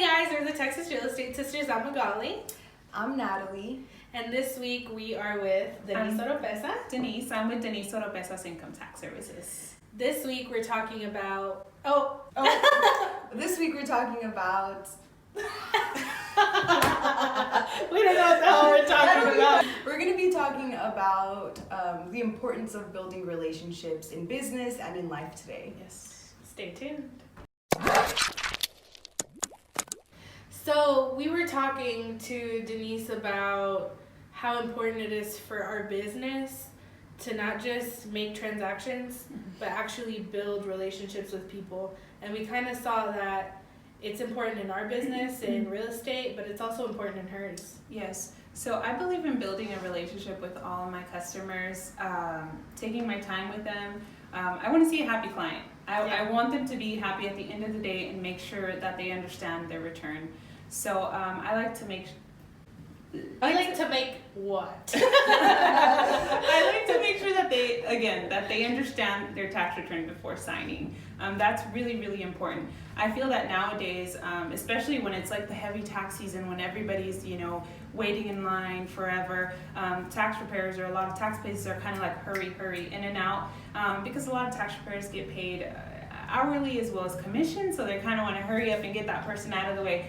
Hey guys, we're the Texas Real Estate Sisters. I'm Magali. I'm Nathaly. And this week we are with Denisse Oropeza. Denisse. I'm with Denisse Oropeza's Income Tax Services. This week we're talking about... This week we're talking about... We don't know what the hell we're talking about. We're going to be talking about the importance of building relationships in business and in life today. Yes. Stay tuned. So we were talking to Denisse about how important it is for our business to not just make transactions, but actually build relationships with people. And we kind of saw that it's important in our business, in real estate, but it's also important in hers. Yes. So I believe in building a relationship with all of my customers, taking my time with them. I want to see a happy client. I want them to be happy at the end of the day and make sure that they understand their return. So I like to make... I like to make what? I like to make sure that they understand their tax return before signing. That's really, really important. I feel that nowadays, especially when it's like the heavy tax season, when everybody's, waiting in line forever, tax preparers or a lot of tax places are kind of like hurry, in and out, because a lot of tax preparers get paid hourly as well as commission, so they kind of want to hurry up and get that person out of the way.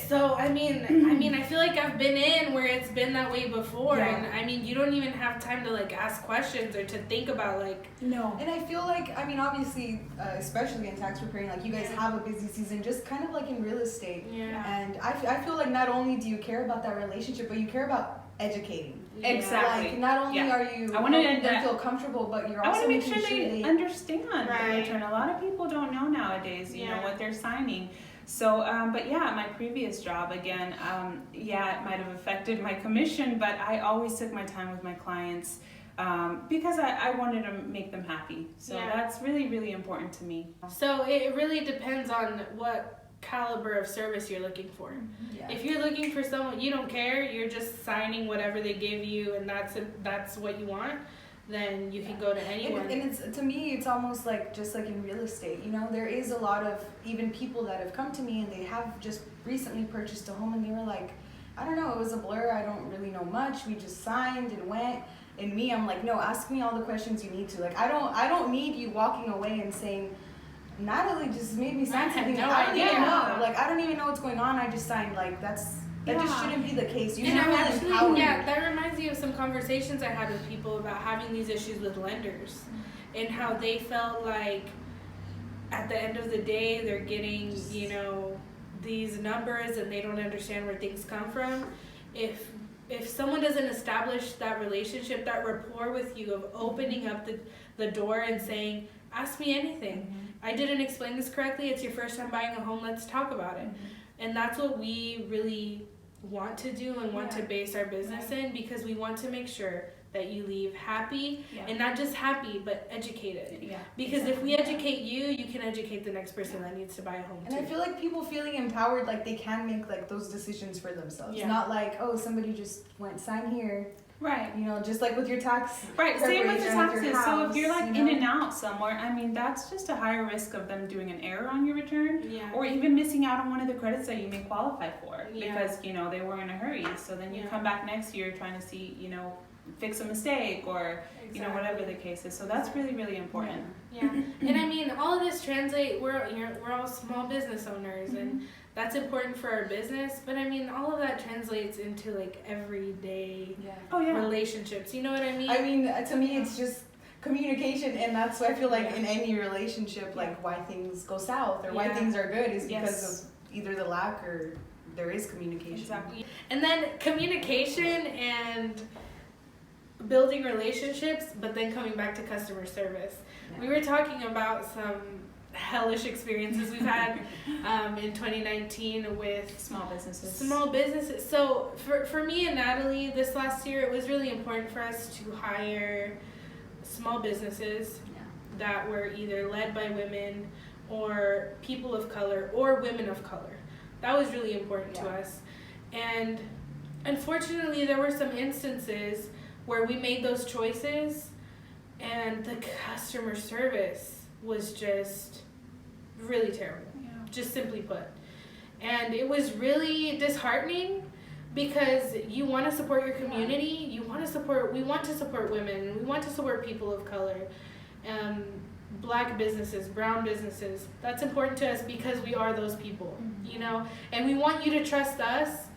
So, I mean, I feel like I've been in where it's been that way before, and you don't even have time to ask questions or to think about No. And I feel like, obviously, especially in tax preparing, you guys have a busy season, just kind of like in real estate. Yeah. And I feel like not only do you care about that relationship, but you care about educating. Exactly. Not only are you helping them feel comfortable, but you're also making sure they understand the return. A lot of people don't know nowadays, what they're signing. So, but yeah, my previous job, again, it might have affected my commission, but I always took my time with my clients because I wanted to make them happy. So that's really, really important to me. So it really depends on what caliber of service you're looking for. Yeah. If you're looking for someone, you don't care, you're just signing whatever they give you and that's what you want, then you can go to anyone. And it's, to me, it's almost just like in real estate. There is a lot of even people that have come to me and they have just recently purchased a home and they were like, I don't know, it was a blur. I don't really know much. We just signed and went. And me, I'm like, no, ask me all the questions you need to. I don't need you walking away and saying, Nathaly just made me sign something. I don't even know. I don't even know what's going on. I just signed. That just shouldn't be the case. That reminds me of some conversations I had with people about having these issues with lenders and how they felt like at the end of the day they're getting, these numbers and they don't understand where things come from. If someone doesn't establish that relationship, that rapport with you of opening up the door and saying, ask me anything. I didn't explain this correctly. It's your first time buying a home. Let's talk about it. And that's what we really want to do and want to base our business in, because we want to make sure that you leave happy and not just happy but educated. Because if we educate you, you can educate the next person that needs to buy a home too. And I feel like people feeling empowered, they can make those decisions for themselves. Not somebody just went sign here. Right. Just like with your tax. Right. Same with the taxes. So if you're in and out somewhere, that's just a higher risk of them doing an error on your return, or even missing out on one of the credits that you may qualify for because they were in a hurry. So then you come back next year trying to see fix a mistake or whatever the case is. So that's really, really important. And all of this translate. We're all small business owners and that's important for our business, but all of that translates into everyday relationships. You know what I mean? To me, it's just communication, and that's why I feel in any relationship, why things go south or why things are good is because of either the lack or there is communication. Exactly. And then communication and building relationships, but then coming back to customer service. We were talking about some hellish experiences we've had in 2019 with small businesses. So for me and Nathaly, this last year, it was really important for us to hire small businesses that were either led by women or people of color or women of color. That was really important to us. And unfortunately, there were some instances where we made those choices and the customer service was just really terrible, just simply put. And it was really disheartening because you want to support your community, we want to support women, we want to support people of color, black businesses, brown businesses. That's important to us because we are those people, you know, and we want you to trust us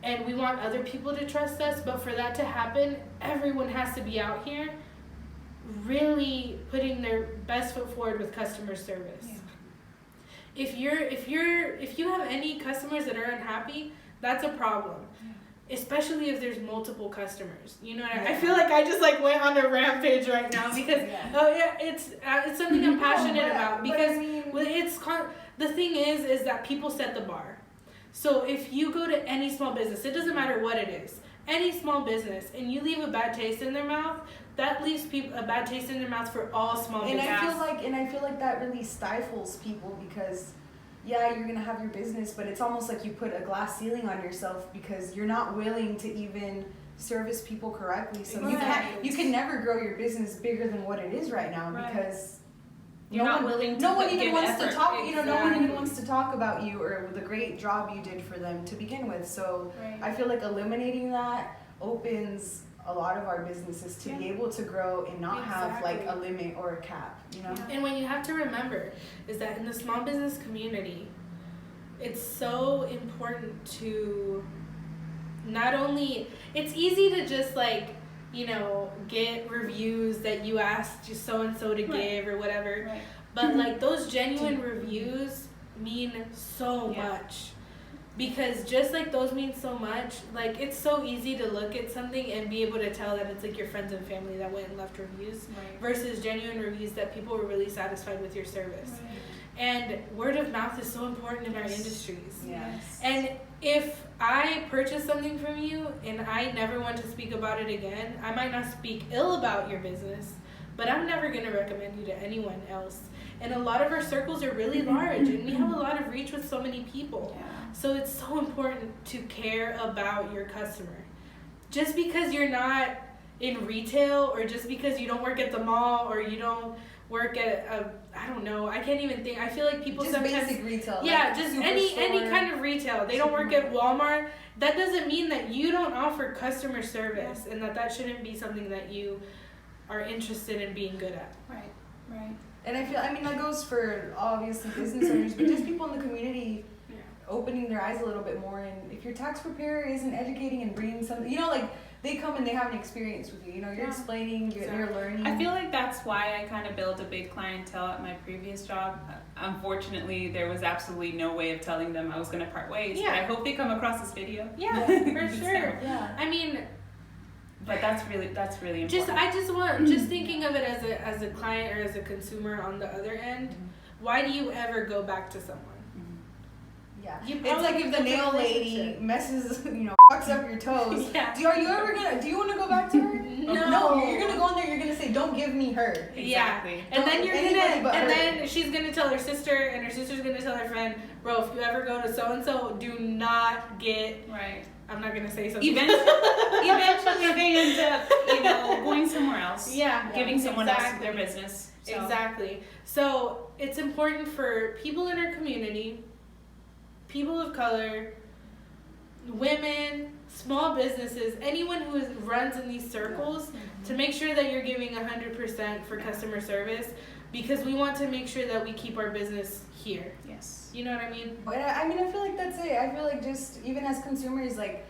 and we want other people to trust us, but for that to happen, everyone has to be out here really putting their best foot forward with customer service. Yeah. If you have any customers that are unhappy, that's a problem. Yeah. Especially if there's multiple customers. You know what I feel like I just like went on a rampage right now because it's something I'm passionate about because the thing is that people set the bar. So if you go to any small business, it doesn't matter what it is, any small business, and you leave a bad taste in their mouth, that leaves people a bad taste in their mouth for all small businesses. And I feel like that really stifles people because, yeah, you're gonna have your business, but it's almost like you put a glass ceiling on yourself because you're not willing to even service people correctly. So you can never grow your business bigger than what it is right now because you're not willing to no one even wants effort. to talk. You know, no one even wants to talk about you or the great job you did for them to begin with. So I feel like eliminating that opens a lot of our businesses to be able to grow and not have like a limit or a cap, you know? And what you have to remember is that in the small business community, it's so important to not only, it's easy to just like, you know, get reviews that you asked just so-and-so to give or whatever. Right. But like those genuine reviews mean so much. Because just like those mean so much, like it's so easy to look at something and be able to tell that it's like your friends and family that went and left reviews versus genuine reviews that people were really satisfied with your service. Right. And word of mouth is so important in our industries. Yes. And if I purchase something from you and I never want to speak about it again, I might not speak ill about your business, but I'm never going to recommend you to anyone else. And a lot of our circles are really large and we have a lot of reach with so many people. Yeah. So it's so important to care about your customer. Just because you're not in retail or just because you don't work at the mall or you don't work at I don't know, I can't even think. I feel like people just sometimes basic retail. Yeah, like just any kind of retail. They don't work at Walmart. That doesn't mean that you don't offer customer service and that shouldn't be something that you are interested in being good at. Right. And I mean that goes for obviously business owners, but just people in the community opening their eyes a little bit more. And if your tax preparer isn't educating and bringing something, you know, like they come and they have an experience with you. You know, you're explaining, you're learning. I feel like that's why I kind of built a big clientele at my previous job. Unfortunately, there was absolutely no way of telling them I was going to part ways. Yeah. But I hope they come across this video. Yeah, for sure. Yeah. I mean, but that's really important. Just thinking of it as a client or as a consumer on the other end. Why do you ever go back to someone? Yeah. It's like if the nail lady messes, fucks up your toes. Yeah. Do you want to go back to her? No. You're gonna go in there. You're gonna say, "Don't give me her." Exactly. Yeah. And then she's gonna tell her sister, and her sister's gonna tell her friend, "Bro, if you ever go to so and so, do not get." Right. I'm not gonna say something. Eventually they end up, going somewhere else. Yeah. Giving someone else their business. So. Exactly. So it's important for people in our community, people of color, women, small businesses, anyone who runs in these circles, to make sure that you're giving 100% for customer service, because we want to make sure that we keep our business here. Yes. You know what I mean? But I feel like that's it. I feel like just even as consumers, like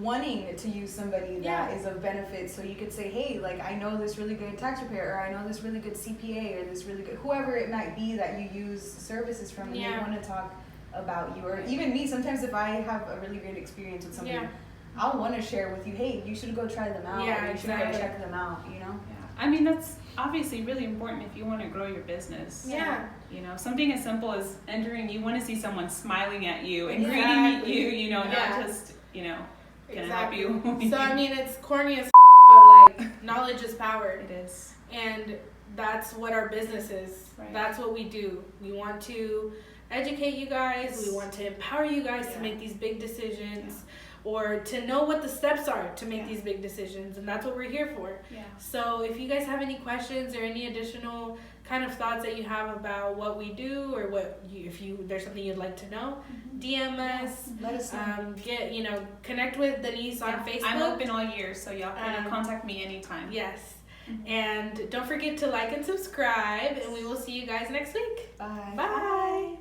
wanting to use somebody that is of benefit, so you could say, hey, like I know this really good tax preparer, or I know this really good CPA, or this really good whoever it might be that you use services from, and they want to talk about you. Or even me, sometimes if I have a really great experience with somebody, I'll want to share with you, hey, you should go try them out, or you should go check them out, Yeah. I mean, that's obviously really important if you want to grow your business. Yeah. Something as simple as entering, you want to see someone smiling at you and greeting you, not just, gonna help you. So, I mean, it's corny as but like, knowledge is power. It is. And that's what our business is. Right. That's what we do. We want to educate you guys. We want to empower you guys to make these big decisions, or to know what the steps are to make these big decisions, and that's what we're here for. Yeah. So if you guys have any questions or any additional kind of thoughts that you have about what we do, or if there's something you'd like to know, DM us. Let us know. Connect with Denisse on Facebook. I'm open all year, so y'all can contact me anytime. Yes. And don't forget to like and subscribe, and we will see you guys next week. Bye. Bye.